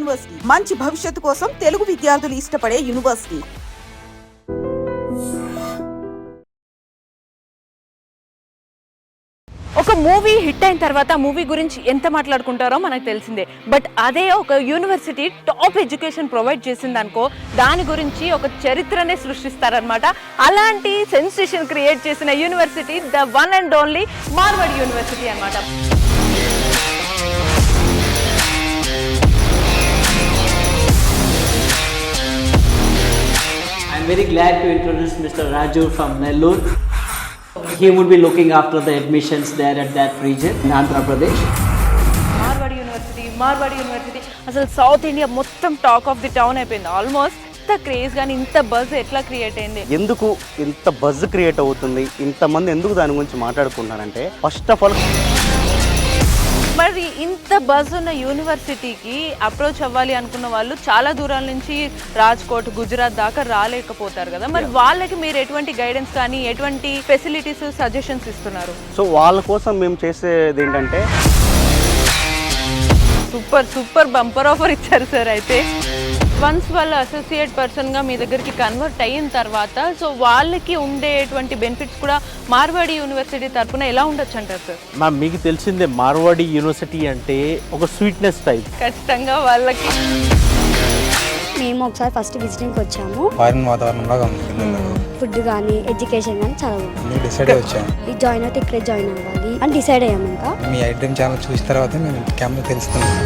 University మంచి భవిష్యత్తు కోసం తెలుగు విద్యార్థులు ఇష్టపడే యూనివర్సిటీ. ఒక మూవీ హిట్ అయిన తర్వాత మూవీ గురించి ఎంత మాట్లాడుకుంటారో మనకు తెలిసిందే. బట్ అదే ఒక యూనివర్సిటీ టాప్ ఎడ్యుకేషన్ ప్రొవైడ్ చేసిందనుకో దాని గురించి ఒక చరిత్రనే సృష్టిస్తారనమాట. అలాంటి సెన్సేషన్ క్రియేట్ చేసిన university the one and only Marwadi university అనమాట. I am very glad to introduce Mr. Raju from Nellore. He would be looking after the admissions there at that region in Andhra Pradesh. Marwadi university అసలు south India మొత్తం talk of the town అయిపోయింది. Almost ఇంత craze కానీ ఇంత buzz ఎట్లా create అయింది? ఎందుకు ఇంత బజ్ క్రియేట్ అవుతుంది, ఇంతమంది ఎందుకు దాని గురించి మాట్లాడుకుంటున్నారంటే ఫస్ట్ ఆఫ్ ఆల్ మరి ఇంత బజ్ ఉన్న యూనివర్సిటీకి అప్రోచ్ అవ్వాలి అనుకున్న వాళ్ళు చాలా దూరాల నుంచి రాజ్కోట్, గుజరాత్ దాకా రాలేకపోతారు కదా. మరి వాళ్ళకి మీరు ఎటువంటి గైడెన్స్ కానీ ఎటువంటి ఫెసిలిటీస్, సజెషన్స్ ఇస్తున్నారు? సో వాళ్ళ కోసం మేము చేసేది ఏంటంటే సూపర్ బంపర్ ఆఫర్ ఇచ్చారు సార్. అయితే వన్స్ వాళ్ళ అసోసియేట్ పర్సన్గా మీ దగ్గరికి కన్వర్ట్ అయిన తర్వాత సో వాళ్ళకి ఉండేటువంటి బెనిఫిట్స్ కూడా మార్వాడి యూనివర్సిటీ తరఫున ఎలా ఉండొచ్చు అంటారు సార్? మ్యామ్ మీకు తెలిసిందే మార్వాడి యూనివర్సిటీ అంటే ఒక స్వీట్నెస్ టైప్. ఖచ్చితంగా వాళ్ళకి మేము ఒకసారి ఫస్ట్ విజిటింగ్కి వచ్చాము. ఫారిన్ వాతావరణం లాగా ఉంది. ఫుడ్ కానీ ఎడ్యుకేషన్ కానీ చాలా బాగుంది. డిసైడ్ వచ్చాము ఈ జాయిన్ అయితే ఇక్కడే జాయిన్ అవ్వాలి అని డిసైడ్ అయ్యాము. ఇంకా మీ ఐటమ్ ఛానల్ చూసిన తర్వాత మేము క్యాంప్లో తెలుస్తున్నాం.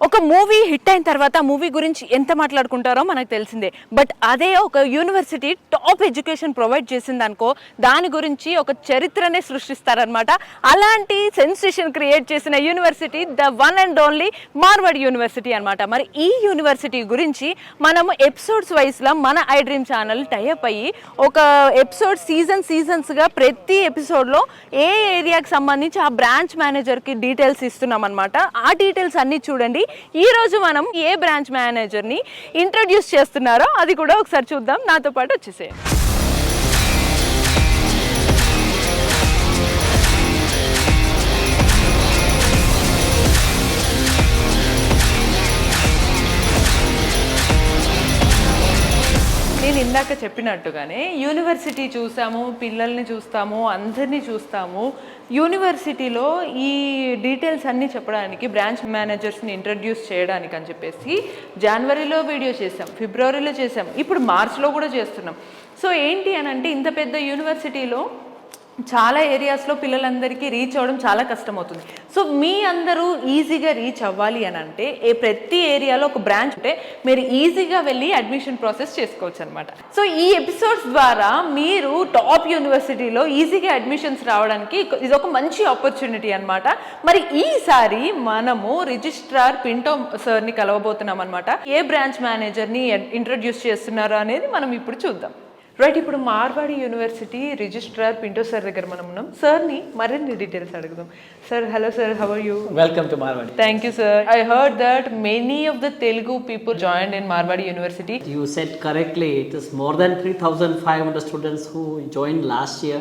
ఒక మూవీ హిట్ అయిన తర్వాత మూవీ గురించి ఎంత మాట్లాడుకుంటారో మనకు తెలిసిందే. బట్ అదే ఒక యూనివర్సిటీ టాప్ ఎడ్యుకేషన్ ప్రొవైడ్ చేసిందనుకో దాని గురించి ఒక చరిత్రనే సృష్టిస్తారనమాట. అలాంటి సెన్సేషన్ క్రియేట్ చేసిన university the one and only Marwadi university అనమాట. మరి ఈ యూనివర్సిటీ గురించి మనము ఎపిసోడ్స్ వైజ్లో మన ఐ డ్రీమ్ ఛానల్ టైఅప్ అయ్యి ఒక ఎపిసోడ్ సీజన్స్గా ప్రతి ఎపిసోడ్లో ఏ ఏరియాకి సంబంధించి ఆ బ్రాంచ్ మేనేజర్కి డీటెయిల్స్ ఇస్తున్నాం అనమాట. ఆ డీటెయిల్స్ అన్నీ చూడండి. ఈ రోజు మనం ఏ బ్రాంచ్ మేనేజర్ని ఇంట్రడ్యూస్ చేస్తున్నారో అది కూడా ఒకసారి చూద్దాం. నాతో పాటు వచ్చేసేయండి. నేను ఇందాక చెప్పినట్టుగానే యూనివర్సిటీ చూసాము, పిల్లల్ని చూస్తాము, అందరినీ చూస్తాము. యూనివర్సిటీలో ఈ డీటెయిల్స్ అన్నీ చెప్పడానికి బ్రాంచ్ మేనేజర్స్ని ఇంట్రడ్యూస్ చేయడానికి అని చెప్పేసి జనవరిలో వీడియో చేసాం, ఫిబ్రవరిలో చేసాం, ఇప్పుడు మార్చ్లో కూడా చేస్తున్నాం. సో ఏంటి అని అంటే ఇంత పెద్ద యూనివర్సిటీలో చాలా ఏరియాస్లో పిల్లలందరికీ రీచ్ అవ్వడం చాలా కష్టమవుతుంది. సో మీ అందరూ ఈజీగా రీచ్ అవ్వాలి అని అంటే ప్రతి ఏరియాలో ఒక బ్రాంచ్ ఉంటే మీరు ఈజీగా వెళ్ళి అడ్మిషన్ ప్రాసెస్ చేసుకోవచ్చు అనమాట. సో ఈ ఎపిసోడ్స్ ద్వారా మీరు టాప్ యూనివర్సిటీలో ఈజీగా అడ్మిషన్స్ రావడానికి ఇది ఒక మంచి ఆపర్చునిటీ అనమాట. మరి ఈసారి మనము రిజిస్ట్రార్ పింటో సార్ని కలవబోతున్నాం అనమాట. ఏ బ్రాంచ్ మేనేజర్ని ఇంట్రడ్యూస్ చేస్తున్నారు అనేది మనం ఇప్పుడు చూద్దాం. రైట్, ఇప్పుడు Marwadi university registrar Pinto sir దగ్గర మనం ఉన్నాం. సార్ని మరిన్ని డీటెయిల్స్ అడుగుదాం. Sir, hello sir, how are you? Welcome to Marwadi. Thank you, sir. I heard that many of the Telugu people joined in Marwadi University. You said correctly, it is more than 3,500 students who joined last year.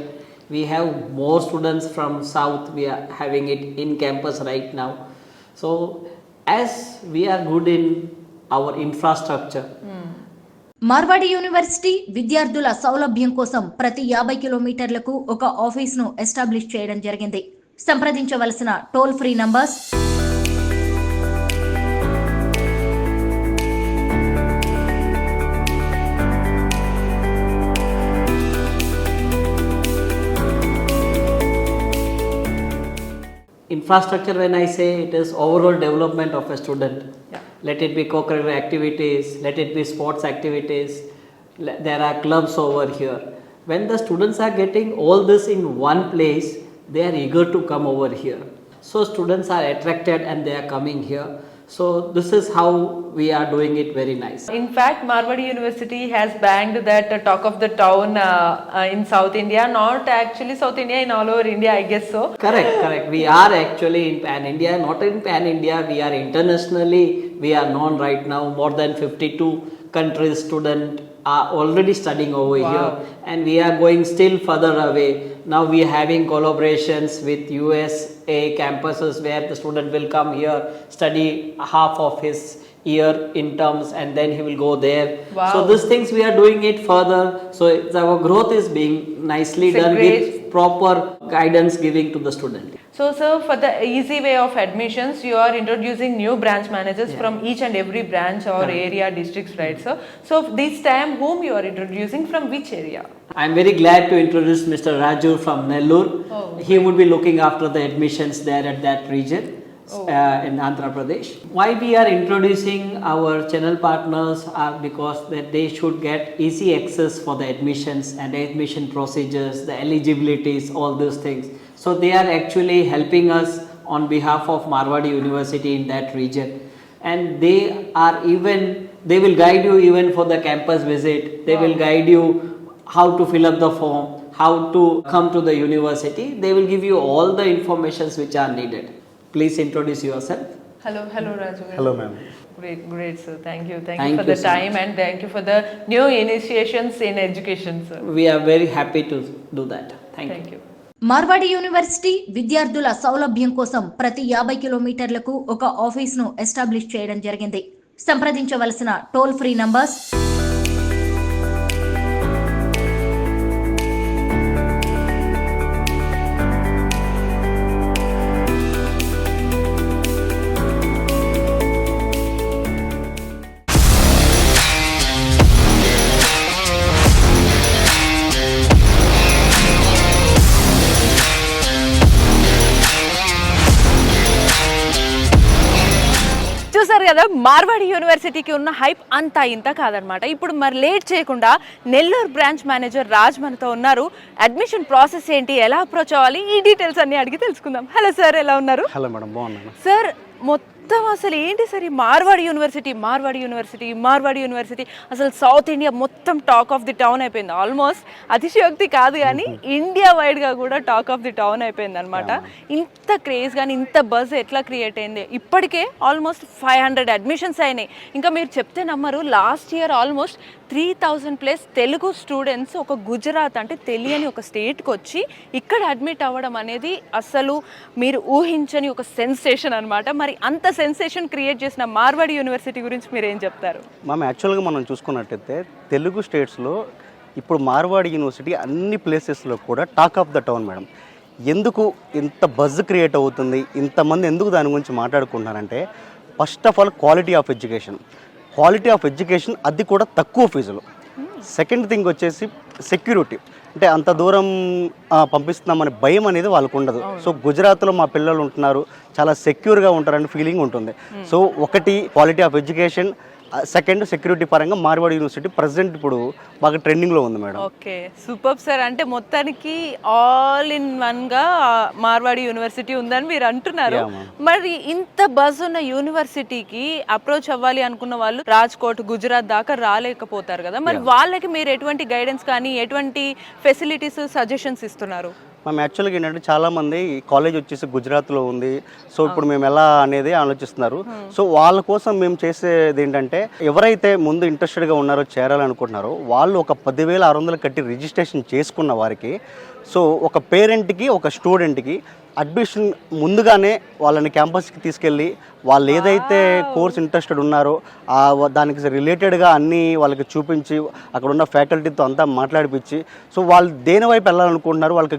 We have more students from South. We are having it in campus right now. So as we are good in our infrastructure, Marwadi university విద్యార్థుల సౌలభ్యం కోసం ప్రతి 50 కిలోమీటర్లకు ఒక ఆఫీస్ను establish చేయడం జరిగింది. సంప్రదించవలసిన toll free numbers infrastructure, when I say, it is overall development of a student. Yeah. Let it be co-curricular activities, let it be sports activities, there are clubs over here. When the students are getting all this in one place, they are eager to come over here. So students are attracted and they are coming here. So this is how we are doing it very nice. In fact, Marwadi University has bagged that talk of the town in South India, not actually South India, in all over India, I guess so. Correct. We are actually in Pan India, not in Pan India, we are internationally, we are known right now. More than 52 countries students are already studying over here, and we are going still further away. Now we are having collaborations with USA campuses where the student will come here, study half of his year in terms, and then he will go there. Wow. So these things we are doing it further. So our growth is being nicely It's a done great- with proper guidance giving to the student. So, sir, for the easy way of admissions, you are introducing new branch managers from each and every branch or area, districts, right, sir? So, this time, whom you are introducing from which area? I am very glad to introduce Mr. Raju from Nellore. Oh, He would be looking after the admissions there at that region. In Andhra Pradesh. Why we are introducing our channel partners are because that they should get easy access for the admissions and admission procedures, the eligibilities, all those things. So they are actually helping us on behalf of Marwadi University in that region, and they will guide you even for the campus visit. They will guide you how to fill up the form, how to come to the university. They will give you all the informations which are needed. Please introduce yourself. Hello, Raju. Hello ma'am. Great, sir. Thank you Thank for you the so time and thank you for the new initiations in education, sir. We are very happy to do that. Thank you. Thank you. Marwadi university విద్యార్థుల సౌలభ్యం కోసం ప్రతి 50 కిలోమీటర్లకు ఒక ఆఫీస్ను establish చేయడం జరిగింది. సంప్రదించవలసిన toll free numbers చూసారు కదా, మార్వాడి యూనివర్సిటీకి ఉన్న హైప్ అంతా ఇంత కాదనమాట. ఇప్పుడు మరి లేట్ చేయకుండా నెల్లూరు బ్రాంచ్ మేనేజర్ రాజ్ మనతో ఉన్నారు. అడ్మిషన్ ప్రాసెస్ ఏంటి, ఎలా అప్రోచ్ అవ్వాలి, ఈ డీటెయిల్స్ అన్ని అడిగి తెలుసుకుందాం. హలో సార్, ఎలా ఉన్నారు? హలో మేడం, బాగున్నాను. సార్, మొత్తం అసలు ఏంటి సార్ ఈ మార్వాడి యూనివర్సిటీ అసలు సౌత్ ఇండియా మొత్తం టాక్ ఆఫ్ ది టౌన్ అయిపోయింది. ఆల్మోస్ట్ అతిశయోక్తి కాదు కానీ ఇండియా వైడ్గా కూడా టాక్ ఆఫ్ ది టౌన్ అయిపోయింది అనమాట. ఇంత క్రేజ్ కానీ ఇంత బజ్ ఎట్లా క్రియేట్ అయింది? ఇప్పటికే ఆల్మోస్ట్ 500 అడ్మిషన్స్ అయినాయి. ఇంకా మీరు చెప్తే నమ్మరు, last year almost 3000+ Telugu students ఒక గుజరాత్ అంటే తెలియని ఒక స్టేట్కి వచ్చి ఇక్కడ అడ్మిట్ అవ్వడం అనేది అసలు మీరు ఊహించని ఒక సెన్సేషన్ అనమాట. మరి అంత సెన్సేషన్ క్రియేట్ చేసిన మార్వాడి యూనివర్సిటీ గురించి మీరు ఏం చెప్తారు? మ్యామ్, యాక్చువల్గా మనం చూసుకున్నట్టయితే తెలుగు స్టేట్స్లో ఇప్పుడు మార్వాడి యూనివర్సిటీ అన్ని ప్లేసెస్లో కూడా talk of the town madam. ఎందుకు ఇంత బజ్ క్రియేట్ అవుతుంది, ఇంతమంది ఎందుకు దాని గురించి మాట్లాడుకుంటున్నారంటే, first of all quality of education, అది కూడా తక్కువ ఫీజులు. సెకండ్ థింగ్ వచ్చేసి సెక్యూరిటీ, అంటే అంత దూరం పంపిస్తున్నామని భయం అనేది వాళ్ళకు ఉండదు. సో గుజరాత్లో మా పిల్లలు ఉంటున్నారు, చాలా సెక్యూర్గా ఉంటారని ఫీలింగ్ ఉంటుంది. సో ఒకటి quality of education, second security పరంగా మార్వాడి యూనివర్సిటీ ప్రజెంట్ ఇప్పుడు బాగా ట్రెండింగ్లో ఉంది మేడం. Okay, super sir. అంటే మొత్తానికి ఆల్ ఇన్ వన్గా మార్వాడి యూనివర్సిటీ ఉందని మీరు అంటున్నారు. మరి ఇంత బజ్ ఉన్న యూనివర్సిటీకి అప్రోచ్ అవ్వాలి అనుకున్న వాళ్ళు రాజ్కోట్, గుజరాత్ దాకా రాలేకపోతారు కదా, మరి వాళ్ళకి మీరు ఎటువంటి గైడెన్స్ కానీ ఎటువంటి ఫెసిలిటీస్, సజెషన్స్ ఇస్తున్నారు? మేము యాక్చువల్గా ఏంటంటే చాలామంది కాలేజ్ వచ్చేసి గుజరాత్లో ఉంది, సో ఇప్పుడు మేము ఎలా అనేది ఆలోచిస్తున్నారు. సో వాళ్ళ కోసం మేము చేసేది ఏంటంటే, ఎవరైతే ముందు ఇంట్రెస్టెడ్గా ఉన్నారో చేరాలనుకుంటున్నారో వాళ్ళు ఒక 10,600 కట్టి రిజిస్ట్రేషన్ చేసుకున్న వారికి, సో ఒక పేరెంట్కి ఒక స్టూడెంట్కి అడ్మిషన్ ముందుగానే వాళ్ళని క్యాంపస్కి తీసుకెళ్ళి వాళ్ళు ఏదైతే కోర్స్ ఇంట్రెస్టెడ్ ఉన్నారో దానికి రిలేటెడ్గా అన్నీ వాళ్ళకి చూపించి అక్కడ ఉన్న ఫ్యాకల్టీతో అంతా మాట్లాడిపించి, సో వాళ్ళు దేని వైపు వెళ్ళాలనుకుంటున్నారు వాళ్ళకి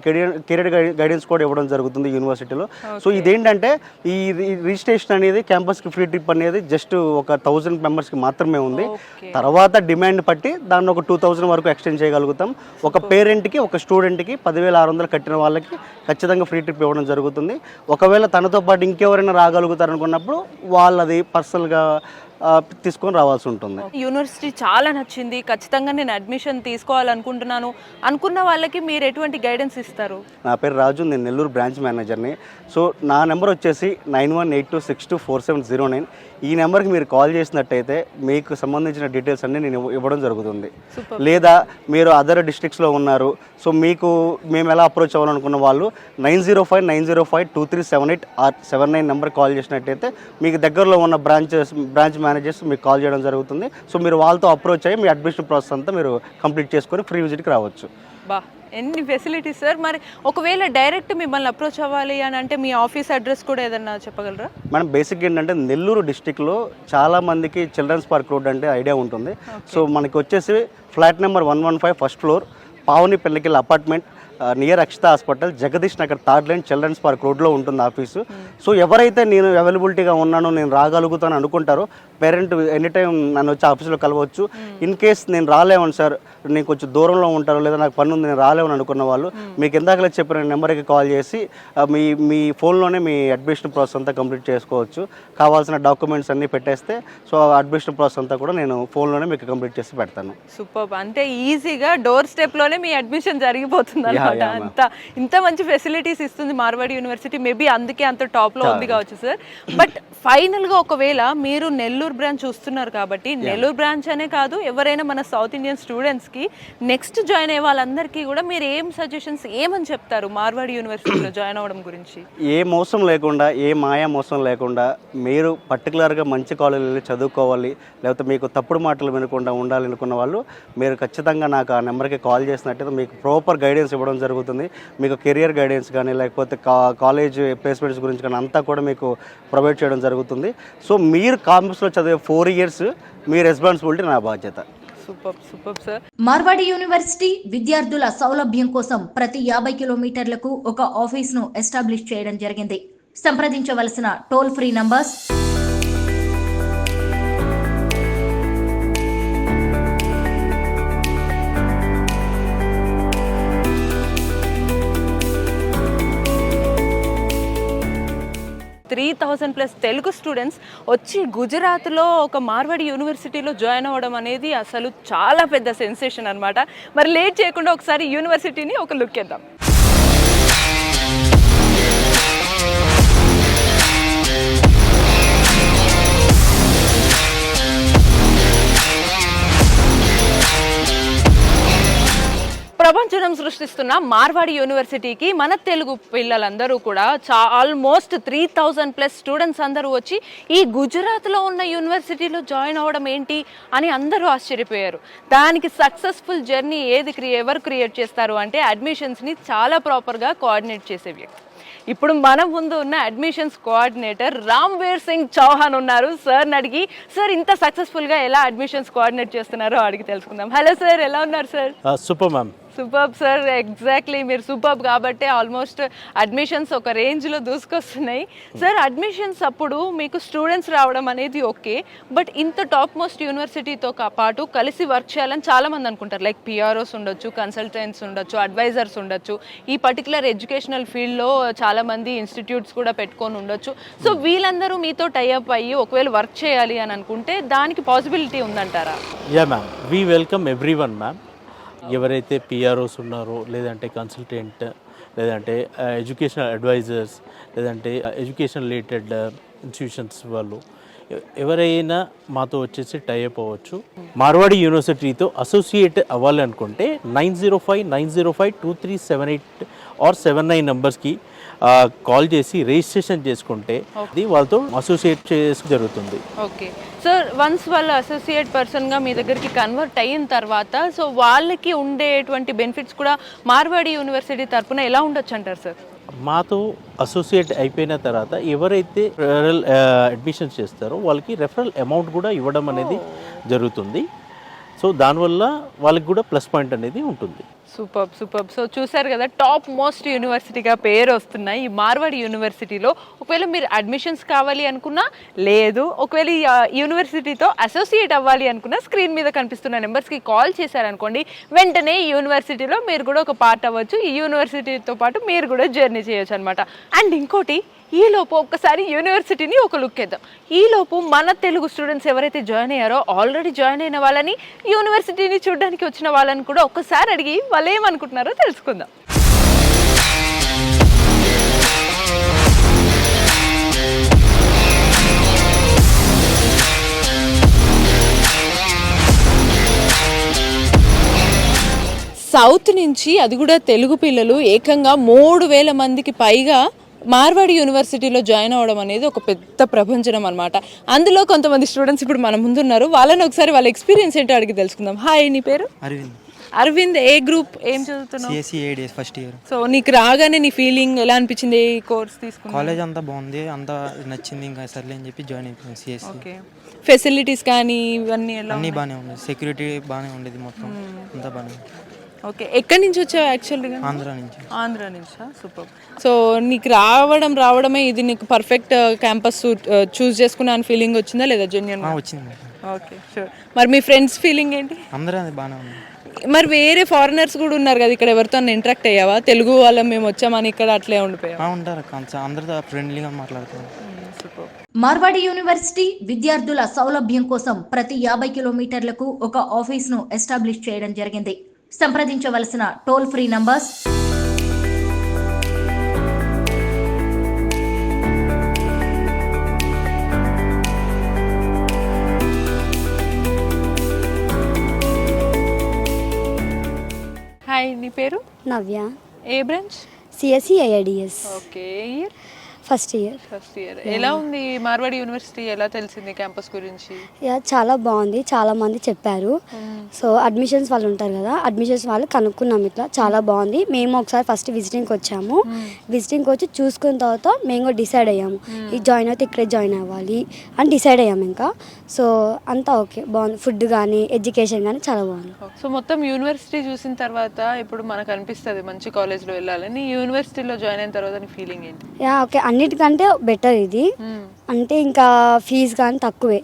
కెరియర్ గైడెన్స్ కూడా ఇవ్వడం జరుగుతుంది యూనివర్సిటీలో. సో ఇదేంటంటే ఈ రిజిస్ట్రేషన్ అనేది క్యాంపస్కి ఫ్రీ ట్రిప్ అనేది జస్ట్ ఒక 1000 మెంబర్స్కి మాత్రమే ఉంది. తర్వాత డిమాండ్ బట్టి దాన్ని ఒక 2000 వరకు ఎక్స్టెండ్ చేయగలుగుతాం. ఒక పేరెంట్కి ఒక స్టూడెంట్కి 10,600 కట్టిన వాళ్ళకి ఖచ్చితంగా ఫ్రీ ట్రిప్ ఇవ్వడం జరుగుతుంది. ఒకవేళ తనతో పాటు ఇంకెవరైనా రాగలుగుతారు అనుకున్నప్పుడు వాళ్ళది పర్సనల్గా తీసుకొని రావాల్సి ఉంటుంది. యూనివర్సిటీ చాలా నచ్చింది, ఖచ్చితంగా నేను అడ్మిషన్ తీసుకోవాలనుకుంటున్నాను అనుకున్న వాళ్ళకి మీరు ఎటువంటి గైడెన్స్ ఇస్తారు? నా పేరు రాజు, నేను నెల్లూరు బ్రాంచ్ మేనేజర్ని. సో నా నెంబర్ వచ్చేసి 9182624709. ఈ నెంబర్కి మీరు కాల్ చేసినట్టయితే మీకు సంబంధించిన డీటెయిల్స్ అన్నీ నేను ఇవ్వడం జరుగుతుంది. లేదా మీరు అదర్ డిస్ట్రిక్ట్స్లో ఉన్నారు, సో మేము ఎలా అప్రోచ్ అవ్వాలనుకున్న వాళ్ళు 9059052378 ఆర్ 79 నెంబర్ కాల్ చేసినట్టయితే మీకు దగ్గరలో ఉన్న బ్రాంచ్ మేనేజర్స్ మీకు కాల్ చేయడం జరుగుతుంది. సో మీరు వాళ్ళతో అప్రోచ్ అయ్యి మీ అడ్మిషన్ ప్రాసెస్ అంతా మీరు కంప్లీట్ చేసుకొని ఫ్రీ విజిట్కి రావచ్చు. ఎన్ని ఫెసిలిటీస్ సార్. మరి ఒకవేళ డైరెక్ట్ మిమ్మల్ని అప్రోచ్ అవ్వాలి అని అంటే మీ ఆఫీస్ అడ్రస్ కూడా ఏదన్నా చెప్పగలరా? మనం బేసిక్ ఏంటంటే నెల్లూరు డిస్టిక్లో చాలా మందికి చిల్డ్రన్స్ పార్క్ రోడ్ అంటే ఐడియా ఉంటుంది. సో మనకి వచ్చేసి flat number 115 first floor, Pavani పెళ్ళికెళ్ళి apartment, near Akshitha hospital, Jagadish Nagar 3rd line, children's park రోడ్లో ఉంటుంది ఆఫీసు. సో ఎవరైతే నేను అవైలబిలిటీగా ఉన్నానో, నేను రాగలుగుతాను అనుకుంటారో పేరెంట్ ఎనీ టైం నన్ను వచ్చి ఆఫీస్లో కలవచ్చు. ఇన్ కేస్ నేను రాలేమని సార్, నేను కొంచెం దూరంలో ఉంటారు లేదా నాకు పని ఉంది నేను రాలేమని అనుకున్న వాళ్ళు మీకు ఇందాకలే చెప్పిన నెంబర్కి కాల్ చేసి మీ ఫోన్లోనే మీ అడ్మిషన్ ప్రాసెస్ అంతా కంప్లీట్ చేసుకోవచ్చు. కావాల్సిన డాక్యుమెంట్స్ అన్నీ పెట్టేస్తే సో అడ్మిషన్ ప్రాసెస్ అంతా కూడా నేను ఫోన్లోనే మీకు కంప్లీట్ చేసి పెడతాను. సూపర్. అంటే ఈజీగా డోర్ స్టెప్లోనే మీ అడ్మిషన్ జరిగిపోతుంది అనమాట. ఇంత మంచి ఫెసిలిటీస్ ఇస్తుంది మార్వాడి యూనివర్సిటీ. మేబీ అందుకే అంత టాప్లో ఉంది కావచ్చు సార్. బట్ ఫైనల్గా ఒకవేళ మీరు నెల్లూరు బ్రాంచ్ చూస్తున్నారు కాబట్టి, నెల్లూరు బ్రాంచ్ అనే కాదు ఎవరైనా మన సౌత్ ఇండియన్ స్టూడెంట్స్కి నెక్స్ట్ జాయిన్ అయ్యే వాళ్ళందరికీ కూడా మీరు ఏం సజెషన్స్ ఏమని చెప్తారు మార్వాడి యూనివర్సిటీలో జాయిన్ అవ్వడం గురించి? ఏ మోసం లేకుండా, ఏ మాయా మోసం లేకుండా మీరు పర్టికులర్గా మంచి కాలేజీలో చదువుకోవాలి, లేకపోతే మీకు తప్పుడు మాటలు వినకుండా ఉండాలి అనుకున్న వాళ్ళు మీరు ఖచ్చితంగా నాకు ఆ నెంబర్కి కాల్ చేసినట్టయితే మీకు ప్రాపర్ గైడెన్స్ ఇవ్వడం జరుగుతుంది. మీకు కెరియర్ గైడెన్స్ కానీ లేకపోతే కాలేజ్ ప్లేస్మెంట్స్ గురించి కానీ అంతా కూడా మీకు ప్రొవైడ్ చేయడం జరుగుతుంది. సో మీరు కాంపస్లో చదివే 4 years మీ రెస్పాన్సిబిలిటీ, నా బాధ్యత. Super sir. మార్వాడి యూనివర్సిటీ విద్యార్థుల సౌలభ్యం కోసం ప్రతి 50 కిలోమీటర్లకు ఒక ఆఫీస్ను ఎస్టాబ్లిష్ చేయడం జరిగింది. సంప్రదించవలసిన toll free numbers 3,000+ Telugu students వచ్చి గుజరాత్లో ఒక మార్వాడి యూనివర్సిటీలో జాయిన్ అవ్వడం అనేది అసలు చాలా పెద్ద సెన్సేషన్ అనమాట. మరి లేట్ చేయకుండా ఒకసారి యూనివర్సిటీని ఒక లుక్ వేద్దాం. ప్రపంచం సృష్టిస్తున్న మార్వాడి యూనివర్సిటీకి మన తెలుగు పిల్లలందరూ కూడా ఆల్మోస్ట్ 3,000+ స్టూడెంట్స్ అందరూ వచ్చి ఈ గుజరాత్లో ఉన్న యూనివర్సిటీలో జాయిన్ అవ్వడం ఏంటి అని అందరూ ఆశ్చర్యపోయారు. దానికి సక్సెస్ఫుల్ జర్నీ ఎవరు క్రియేట్ చేస్తారు అంటే అడ్మిషన్స్ని చాలా ప్రాపర్గా కోఆర్డినేట్ చేసే వ్యక్తి. ఇప్పుడు మన ముందు ఉన్న అడ్మిషన్స్ కోఆర్డినేటర్ రామ్వీర్ సింగ్ చౌహాన్ ఉన్నారు. సార్ని అడిగి సార్ ఇంత సక్సెస్ఫుల్గా ఎలా అడ్మిషన్స్ కోఆర్డినేట్ చేస్తున్నారో అడిగి తెలుసుకుందాం. హలో సార్, ఎలా ఉన్నారు sir? Super ma'am. Super sir, exactly మీరు సూపర్ కాబట్టి ఆల్మోస్ట్ అడ్మిషన్స్ ఒక రేంజ్లో దూసుకొస్తున్నాయి. సార్ అడ్మిషన్స్ అప్పుడు మీకు స్టూడెంట్స్ రావడం అనేది ఓకే, బట్ ఇంత టాప్ మోస్ట్ యూనివర్సిటీతో పాటు కలిసి వర్క్ చేయాలని చాలామంది అనుకుంటారు. లైక్ పిఆర్ఓస్ ఉండొచ్చు, కన్సల్టెంట్స్ ఉండొచ్చు, అడ్వైజర్స్ ఉండొచ్చు. ఈ పర్టికులర్ ఎడ్యుకేషనల్ ఫీల్డ్లో చాలామంది ఇన్స్టిట్యూట్స్ కూడా పెట్టుకొని ఉండొచ్చు. సో వీళ్ళందరూ మీతో టైఅప్ అయ్యి ఒకవేళ వర్క్ చేయాలి అని అనుకుంటే దానికి పాసిబిలిటీ ఉందంటారా? Yeah ma'am, we welcome everyone ma'am. ఎవరైతే పిఆర్ఓస్ ఉన్నారో, లేదంటే కన్సల్టెంట్, లేదంటే ఎడ్యుకేషనల్ అడ్వైజర్స్, లేదంటే ఎడ్యుకేషన్ రిలేటెడ్ ఇన్స్టిట్యూషన్స్ వాళ్ళు ఎవరైనా మాతో వచ్చేసి టైఅప్ అవ్వచ్చు. మార్వాడి యూనివర్సిటీతో అసోసియేట్ అవ్వాలి అనుకుంటే 9059052378 ఆర్ 79 నెంబర్స్కి కాల్ చేసి రిజిస్ట్రేషన్ చేసుకుంటే అది వాళ్ళతో అసోసియేట్ చేసి జరుగుతుంది. ఓకే సార్, వన్స్ వాళ్ళు అసోసియేట్ పర్సన్గా మీ దగ్గరికి కన్వర్ట్ అయిన తర్వాత సో వాళ్ళకి ఉండేటువంటి బెనిఫిట్స్ కూడా మార్వాడి యూనివర్సిటీ తరఫున ఎలా ఉండొచ్చు అంటారు సార్? మాతో అసోసియేట్ అయిపోయిన తర్వాత ఎవరైతే రెఫరల్ అడ్మిషన్స్ చేస్తారో వాళ్ళకి రెఫరల్ అమౌంట్ కూడా ఇవ్వడం అనేది జరుగుతుంది. సో దానివల్ల వాళ్ళకి కూడా ప్లస్ పాయింట్ అనేది ఉంటుంది. సూపర్. సో చూసారు కదా, టాప్ మోస్ట్ యూనివర్సిటీగా పేరు వస్తున్నాయి ఈ మార్వాడి యూనివర్సిటీలో. ఒకవేళ మీరు అడ్మిషన్స్ కావాలి అనుకున్నా, లేదు ఒకవేళ ఈ యూనివర్సిటీతో అసోసియేట్ అవ్వాలి అనుకున్నా, స్క్రీన్ మీద కనిపిస్తున్న నెంబర్స్కి కాల్ చేశారనుకోండి, వెంటనే ఈ యూనివర్సిటీలో మీరు కూడా ఒక పార్ట్ అవ్వచ్చు. ఈ యూనివర్సిటీతో పాటు మీరు కూడా జర్నీ చేయొచ్చు అనమాట. అండ్ ఇంకోటి, ఈలోపు ఒక్కసారి యూనివర్సిటీని ఒక లుక్ వేద్దాం. ఈలోపు మన తెలుగు స్టూడెంట్స్ ఎవరైతే జాయిన్ అయ్యారో, ఆల్రెడీ జాయిన్ అయిన వాళ్ళని, యూనివర్సిటీని చూడడానికి వచ్చిన వాళ్ళని కూడా ఒక్కసారి అడిగి వాళ్ళు ఏమనుకుంటున్నారో తెలుసుకుందాం. సౌత్ నుంచి, అది కూడా తెలుగు పిల్లలు ఏకంగా 3,000 మందికి పైగా మార్వాడి యూనివర్సిటీలో జాయిన్ అవ్వడం అనేది ఒక పెద్ద ప్రపంచం అనమాట. అందులో కొంతమంది స్టూడెంట్స్ ఇప్పుడు మన ముందున్నారు. వాళ్ళని ఒకసారి వాళ్ళ ఎక్స్పీరియన్స్ ఏంటో అడిగి తెలుసుకుందాం. హాయ్, నీ పేరు? అరవింద్. అరవింద్, ఏ గ్రూప్, ఏం చదువుతున్నావు? CSC ADS first year. So నీకు రాగానే నీ ఫీలింగ్ ఎలా అనిపించింది? ఏ కోర్స్ తీసుకున్నా? కాలేజ్ అంతా బాగుంది, అంతా నచ్చింది, ఇంకా సర్లే అని చెప్పి జాయిన్ అయిపోయాను సిఎస్సి. ఓకే, ఫెసిలిటీస్ కానీ ఇవన్నీ ఎలా? అన్నీ బాగానే ఉంది, సెక్యూరిటీ బాగానే ఉండేది, మొత్తం అంతా బాగానే ఉంది. ఓకే, ఎక్కడి నుంచి వచ్చావు యాక్చువల్గా? ఆంధ్ర నుంచి. ఆంధ్ర నుంచా? సూపర్. సో నీకు రావడమే ఇది నీకు పర్ఫెక్ట్ క్యాంపస్ చూస్ చేసుకున్నా అని ఫీలింగ్ వచ్చిందా లేదా జెన్యున్గా? వచ్చింది. Okay, sure. మరి మీ ఫ్రెండ్స్ ఫీలింగ్ ఏంటి? అందరూ అది బాగానే ఉంది. మరి వేరే ఫారినర్స్ కూడా ఉన్నారు కదా ఇక్కడ, ఎవరితో ఇంటరాక్ట్ అయ్యావా? తెలుగు వాళ్ళం మేము వచ్చామని ఇక్కడ అట్లే ఉండిపోయావా? ఉంటారు, అందరితో ఫ్రెండ్లీగా మాట్లాడుతారు. మార్వాడి యూనివర్సిటీ విద్యార్థుల సౌలభ్యం కోసం ప్రతి 50 కిలోమీటర్లకు ఒక ఆఫీస్ను ఎస్టాబ్లిష్ చేయడం జరిగింది. సంప్రదించవలసిన టోల్ ఫ్రీ నంబర్స్ హాయ్, నీ పేరు? నవ్య, ఏ branch? CSC AIDS okay, year? First year. First year. ఎలా ఉంది మార్వాడి యూనివర్సిటీ? ఎలా తెలిసింది క్యాంపస్ గురించి? యా, చాలా బాగుంది, చాలా మంది చెప్పారు. సో అడ్మిషన్స్ వాళ్ళు ఉంటారు కదా, అడ్మిషన్స్ వాళ్ళు కనుక్కున్నాం, ఇట్లా చాలా బాగుంది. మేము ఒకసారి ఫస్ట్ విజిటింగ్కి వచ్చాము. విజిటింగ్కి వచ్చి చూసుకున్న తర్వాత మేము కూడా డిసైడ్ అయ్యాము, ఈ జాయిన్ అయితే ఇక్కడే జాయిన్ అవ్వాలి అని డిసైడ్ అయ్యాము. ఇంకా సో అంతా ఓకే, బాగుంది. ఫుడ్ కానీ ఎడ్యుకేషన్ కానీ చాలా బాగుంది. సో మొత్తం యూనివర్సిటీ చూసిన తర్వాత ఇప్పుడు మనకు అనిపిస్తుంది మంచి కాలేజ్లో వెళ్ళాలని. యూనివర్సిటీలో జాయిన్ అయిన తర్వాత నీ ఫీలింగ్ ఏంటి? యా, ఓకే, అన్నిటికంటే బెటర్ ఇది. అంటే ఇంకా ఫీజు కానీ తక్కువే,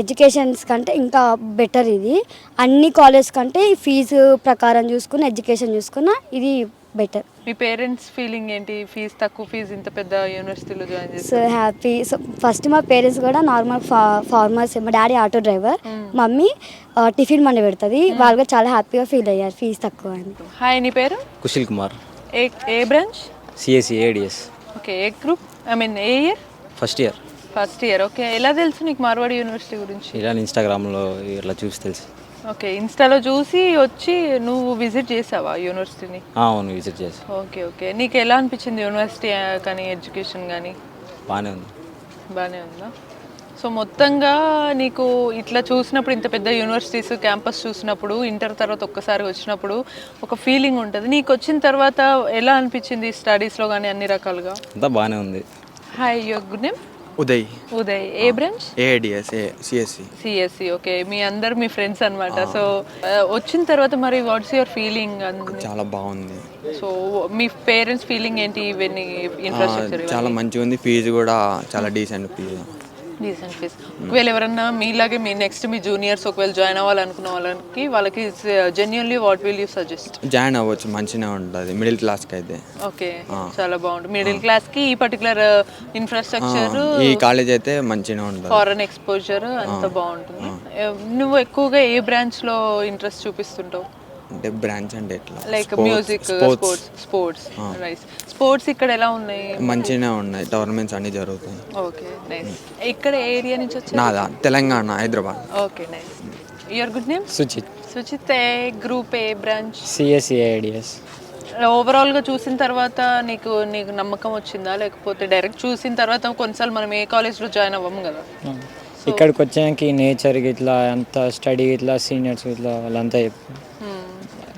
ఎడ్యుకేషన్స్ కంటే ఇంకా బెటర్ ఇది. అన్ని కాలేజ్ కంటే ఫీజు ప్రకారం చూసుకున్న, ఎడ్యుకేషన్ చూసుకున్న ఇది బెటర్. మీ పేరెంట్స్ ఫీలింగ్ ఏంటి? ఫీజు తక్కువ, ఫీజు ఇంత పెద్ద యూనివర్సిటీలో జాయిన్ చేసి? So happy. సో ఫస్ట్ మా పేరెంట్స్ కూడా నార్మల్ ఫార్మర్స్. మా daddy auto driver, mummy tiffin మండి పెడుతుంది. వాళ్ళు కూడా చాలా హ్యాపీగా ఫీల్ అయ్యారు ఫీజు తక్కువ అని. హాయ్, నీ పేరు? కుశల్ కుమార్. ఏ బ్రాంచ్? CSC ADS. ఓకే, ఏ గ్రూప్? ఐ మీన్ ఏ year? First year. First year. Okay, ఎలా తెలుసు నీకు మార్వాడి యూనివర్సిటీ గురించి? ఇలా ఇన్స్టాగ్రామ్లో ఇట్లా చూసి తెలుసు. ఓకే, ఇన్స్టాలో చూసి వచ్చి నువ్వు విజిట్ చేసావా యూనివర్సిటీని? అవును, విజిట్ చేసి. ఓకే ఓకే, నీకు ఎలా అనిపించింది యూనివర్సిటీ కానీ ఎడ్యుకేషన్ కానీ? బాగానే ఉంది. బాగానే ఉందా? సో మొత్తంగా నీకు ఇట్లా చూసినప్పుడు, ఇంత పెద్ద యూనివర్సిటీస్ క్యాంపస్ చూసినప్పుడు, ఇంటర్ తర్వాత ఒక్కసారి వచ్చినప్పుడు ఒక ఫీలింగ్ ఉంటుంది. నీకు వచ్చిన తర్వాత ఎలా అనిపించింది స్టడీస్లో కానీ అన్ని రకాలుగా? అంతా బాగానే ఉంది. Hi, your good name? Uday. Uday, ఏ branch? ADS CSC. CSC. Okay, మీ అందరు మీ ఫ్రెండ్స్ అనమాట. సో వచ్చిన తర్వాత మరి వాట్స్ యువర్ ఫీలింగ్? చాలా బాగుంది. సో మీ పేరెంట్స్ ఫీలింగ్ ఏంటి? ఇవన్నీ ఇన్ఫ్రాస్ట్రక్చర్ చాలా మంచిగా ఉంది, ఫీజు కూడా చాలా డీసెంట్ ఫీజు. Decent fees. ఒకవేళ ఎవరన్నా మీలాగే మీ జూనియర్స్ ఒకవేళ జాయిన్ అవ్వాలనుకున్న వాళ్ళకి genuinely what will you suggest? Join అవ్వచ్చు, మంచిగా ఉంటుంది మిడిల్ క్లాస్కి అయితే. ఓకే, చాలా బాగుంటుంది. మిడిల్ క్లాస్కి ఈ పర్టికులర్ ఇన్ఫ్రాస్ట్రక్చర్, ఈ కాలేజ్ అయితే మంచిగా ఉంటుంది. ఫారెన్ ఎక్స్పోజర్ అంత బాగుంటుంది. నువ్వు ఎక్కువగా ఏ బ్రాంచ్లో ఇంట్రెస్ట్ చూపిస్తుంటావు? అంటే బ్రాంచ్ అంటే ఎట్లా? Like music, sports. Nice. Sports ఇక్కడ ఎలా ఉన్నాయి? మంచిగానే ఉన్నాయి, టోర్నమెంట్స్ అన్ని జరుగుతాయి. Okay, nice. ఇక్కడ ఏరియా నుంచి వచ్చారు? నాదా Telangana, Hyderabad. Okay, nice. Your good name? Suchit. Suchit, ఏ గ్రూప్, ఏ బ్రాంచ్? CSC ADS. ఓవరాల్గా చూసిన తర్వాత నీకు నమ్మకం వచ్చిందా? లేకపోతే డైరెక్ట్ చూసిన తర్వాత కొన్నిసార్లు మనం ఏ కాలేజ్లో జాయిన్ అవ్వము కదా, ఇక్కడికి వచ్చాక నేచర్ ఇట్లా అంత స్టడీ ఇట్లా సీనియర్స్ ఇట్లా వాళ్ళంతా చెప్పారు.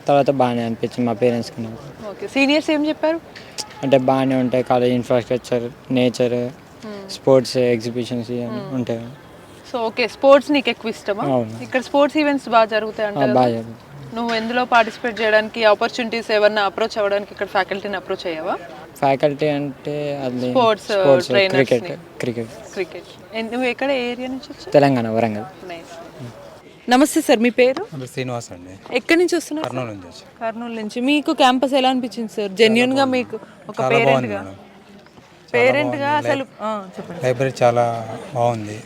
తర్వాత బాగానే అనిపించింది మా పేరెంట్స్కి. ఓకే, సీనియర్స్ ఏం చెప్పారు? అంటే బాగానే ఉంటాయి college infrastructure, nature, sports exhibitions ఉంటాయి. సో ఓకే, స్పోర్ట్స్ నీకు ఎక్కువ ఇష్టమా? అవును. ఇక్కడ స్పోర్ట్స్ ఈవెంట్స్ బాగా జరుగుతాయి అంటే బాగా. నువ్వు ఎందులో పార్టిసిపేట్ చేయడానికి ఆపర్చునిటీస్ ఏమన్నా అప్రోచ్ అవ్వడానికి ఇక్కడ ఫ్యాకల్టీని అప్రోచ్ అయ్యావా? ఫ్యాకల్టీ అంటే అది స్పోర్ట్స్ క్రికెట్. క్రికెట్. నువ్వు ఎక్కడ ఏరియా నుంచి వచ్చావు? తెలంగాణ, వరంగల్. నైస్. నమస్తే సార్, మీ పేరు? శ్రీనివాస్ అండి. ఎక్కడి నుంచి వస్తున్నారు? కర్నూలు నుంచి వచ్చి. కర్నూలు నుంచి. మీకు క్యాంపస్ ఎలా అనిపించింది సార్? జెన్యున్ గా మీకు ఒక పేరెంట్ గా అసలు చెప్పండి. లైబ్రరీ చాలా బాగుంది,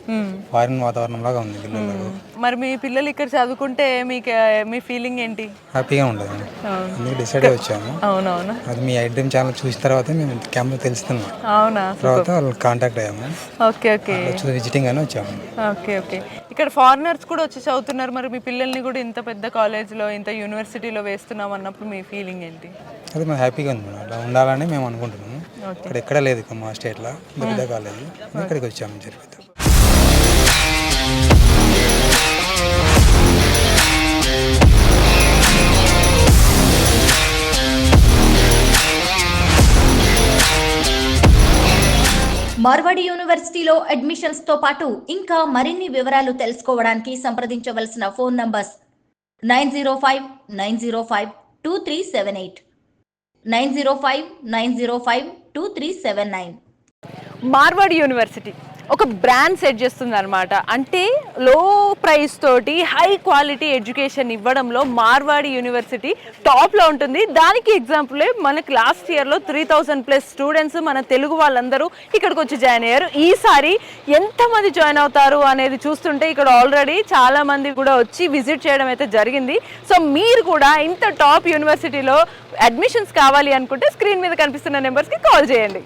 ఫారిన్ వాతావరణం లాగా ఉంది పిల్లలకు. మరి మీ పిల్లలు ఇక్కడ చదువుకుంటే మీకు మీ ఫీలింగ్ ఏంటి? హ్యాపీగా ఉండదు, అందుకు డిసైడ్ అయ్యి వచ్చాము. అవునవును, అది మీ ఐడ్రీమ్ ఛానల్ చూసిన తర్వాత మేము క్యాంప్లో తెలుస్తున్నాం. అవునా? తర్వాత వాళ్ళు కాంటాక్ట్ అయ్యాము. ఓకే ఓకే, విజిటింగ్ అని వచ్చాము. Okay okay. ఇక్కడ ఫారినర్స్ కూడా వచ్చి చదువుతున్నారు. మరి మీ పిల్లల్ని కూడా ఇంత పెద్ద కాలేజ్లో, ఇంత యూనివర్సిటీలో వేస్తున్నాం అన్నప్పుడు మీ ఫీలింగ్ ఏంటి? అది మేము హ్యాపీగా ఉంది, అలా ఉండాలని మేము అనుకుంటున్నాము. ఇక్కడ ఎక్కడ లేదు మా స్టేట్లో పెద్ద కాలేజీ, ఇక్కడికి వచ్చాము జరిగితే. మార్వాడి యూనివర్సిటీలో అడ్మిషన్స్ తో పాటు ఇంకా మరిన్ని వివరాలు తెలుసుకోవడానికి సంప్రదించవలసిన ఫోన్ నంబర్స్ 9059052378, 9059052379. మార్వాడి యూనివర్సిటీ ఒక బ్రాండ్ సెట్ చేస్తుంది అనమాట. అంటే లో ప్రైస్ తోటి హై క్వాలిటీ ఎడ్యుకేషన్ ఇవ్వడంలో మార్వాడి యూనివర్సిటీ టాప్లో ఉంటుంది. దానికి ఎగ్జాంపులే మనకి లాస్ట్ ఇయర్లో 3000+ స్టూడెంట్స్ మన తెలుగు వాళ్ళందరూ ఇక్కడికి వచ్చి జాయిన్ అయ్యారు. ఈసారి ఎంతమంది జాయిన్ అవుతారు అనేది చూస్తుంటే ఇక్కడ ఆల్రెడీ చాలామంది కూడా వచ్చి విజిట్ చేయడం అయితే జరిగింది. సో మీరు కూడా ఇంత టాప్ యూనివర్సిటీలో అడ్మిషన్స్ కావాలి అనుకుంటే స్క్రీన్ మీద కనిపిస్తున్న నెంబర్స్కి కాల్ చేయండి.